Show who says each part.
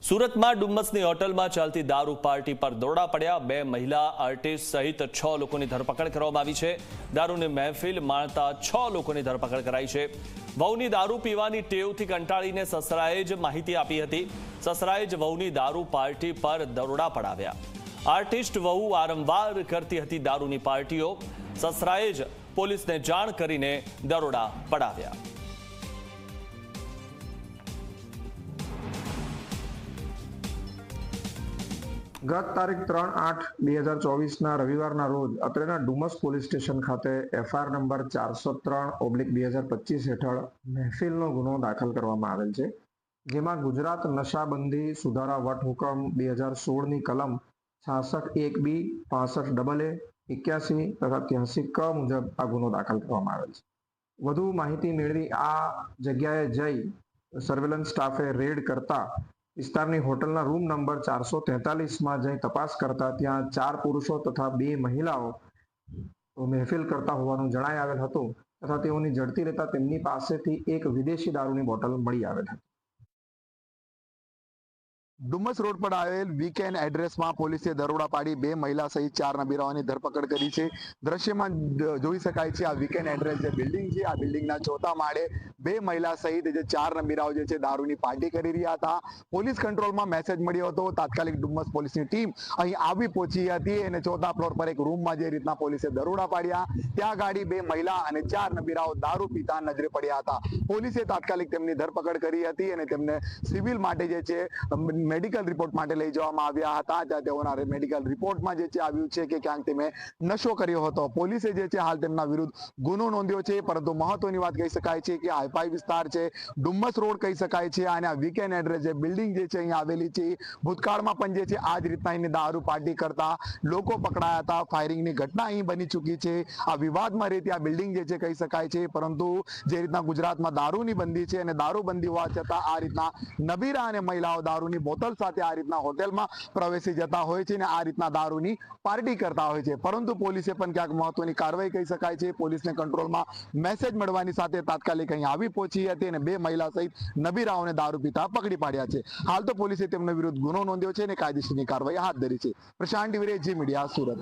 Speaker 1: સુરતમાં ડુમ્મસની હોટલમાં ચાલતી દારૂ પાર્ટી પર દરોડા પડ્યા। 2 મહિલા આર્ટિસ્ટ સહિત 6 લોકોની ધરપકડ કરવામાં આવી છે। દારૂની મહેફિલ માણતા 6 લોકોની ધરપકડ કરાઈ છે। વહુની દારૂ પીવાની ટેવથી કંટાળીને સસરાએ જ માહિતી આપી હતી। સસરાએ જ વહુની દારૂ પાર્ટી પર દરોડા પડાવ્યા। આર્ટિસ્ટ વહુ વારંવાર કરતી હતી દારૂની પાર્ટીઓ। સસરાએ જ પોલીસને જાણ કરીને દરોડા પડાવ્યા।
Speaker 2: ગત તારીખ 3/8/2024 રવિવારના રોજ અત્રેના ડુમસ પોલીસ સ્ટેશન ખાતે એફઆઈઆર નંબર 403/2025 હેઠળ મહેફિલનો ગુનો દાખલ કરવામાં આવેલ છે, જેમાં ગુજરાત નશાબંધી સુધારા વટહુકમ 2016ની કલમ 66(1)B, 65AA, 81 તથા 83 મુજબ આ ગુનો દાખલ કરવામાં આવેલ છે। વધુ માહિતી મેળવી આ જગ્યાએ જઈ સર્વેલન્સ સ્ટાફે રેડ કરતા વિસ્તારની હોટલના રૂમ નંબર 443માં જઈ તપાસ કરતા ત્યાં 4 પુરુષો તથા 2 મહિલાઓ મહેફિલ કરતા હોવાનું જણાઈ આવેલ હતું તથા તેઓની ઝડપી લેતા તેમની પાસેથી એક વિદેશી દારૂની બોટલ મળી આવેલ હતી।
Speaker 3: ડુમસ રોડ પર આવેલ વીકેન્ડ એડ્રેસમાં પોલીસે દરોડા પાડી 2 મહિલા સહિત 4 નબીરાઓની ધરપકડ કરી છે। દ્રશ્યમાં જોઈ શકાય છે આ વીકેન્ડ એડ્રેસ જે બિલ્ડિંગ છે, આ બિલ્ડિંગના 4થા માળે 2 મહિલા સહિત જે 4 નબીરાઓ જે છે દારૂની પાર્ટી કરી રહ્યા હતા। પોલીસ કંટ્રોલમાં મેસેજ મળ્યો હતો, તાત્કાલિક ડુમસ પોલીસની ટીમ અહીં આવી પહોંચી હતી અને 4થા ફ્લોર પર એક રૂમમાં જે રીતના પોલીસે દરોડા પાડ્યા, ત્યાં ગાડી 2 મહિલા અને 4 નબીરાઓ દારૂ પીતા નજરે પડ્યા હતા। પોલીસે તાત્કાલિક તેમની ધરપકડ કરી હતી અને તેમને સિવિલ માટે જે છે મેડિકલ રિપોર્ટ માટે લઈ જવામાં આવ્યા હતા। ત્યાં તેઓના મેડિકલ રિપોર્ટમાં જે છે આવ્યું છે કે ક્યાંક તેમે નશો કર્યો હતો। પોલીસે જે છે હાલ તેમના વિરુદ્ધ ગુનો નોંધ્યો છે, પરંતુ મહત્વની વાત કહી શકાય છે કે હાઈફાઈ વિસ્તાર છે, ડુમ્મસ રોડ કહી શકાય છે અને આ વીકેન્ડ એડ્રેસ જે બિલ્ડિંગ જે છે અહીંયા આવેલી છે, ભૂતકાળમાં પણ જે છે આ જ રીતના અહીં દારૂ પાર્ટી કરતા લોકો પકડાયા હતા। ફાયરિંગની ઘટના અહીં બની ચૂકી છે। આ વિવાદમાં રહેતી આ બિલ્ડિંગ જે છે કહી શકાય છે, પરંતુ જે રીતના ગુજરાતમાં દારૂની બંધી છે અને દારૂબંધી હોવા છતાં આ રીતના નબીરા અને મહિલાઓ દારૂની બોટલ સાથે આ રીતના હોટેલમાં પ્રવેશી જતા હોય છે અને આ રીતના દારૂની પાર્ટી કરતા હોય છે। પરંતુ પોલીસે પણ ક્યાંક મહત્વની કાર્યવાહી કહી શકાય છે। પોલીસને કંટ્રોલમાં મેસેજ મળવાની સાથે તાત્કાલિક અહીં આવી પહોંચી હતી અને 2 મહિલા સહિત નબીરાઓને દારૂ પીતા પકડી પાડ્યા છે। હાલ તો પોલીસે તેમના વિરુદ્ધ ગુનો નોંધ્યો છે અને કાયદેસરની કાર્યવાહી હાથ ધરી છે। પ્રશાંત ડિવરે, જી મીડિયા, સુરત।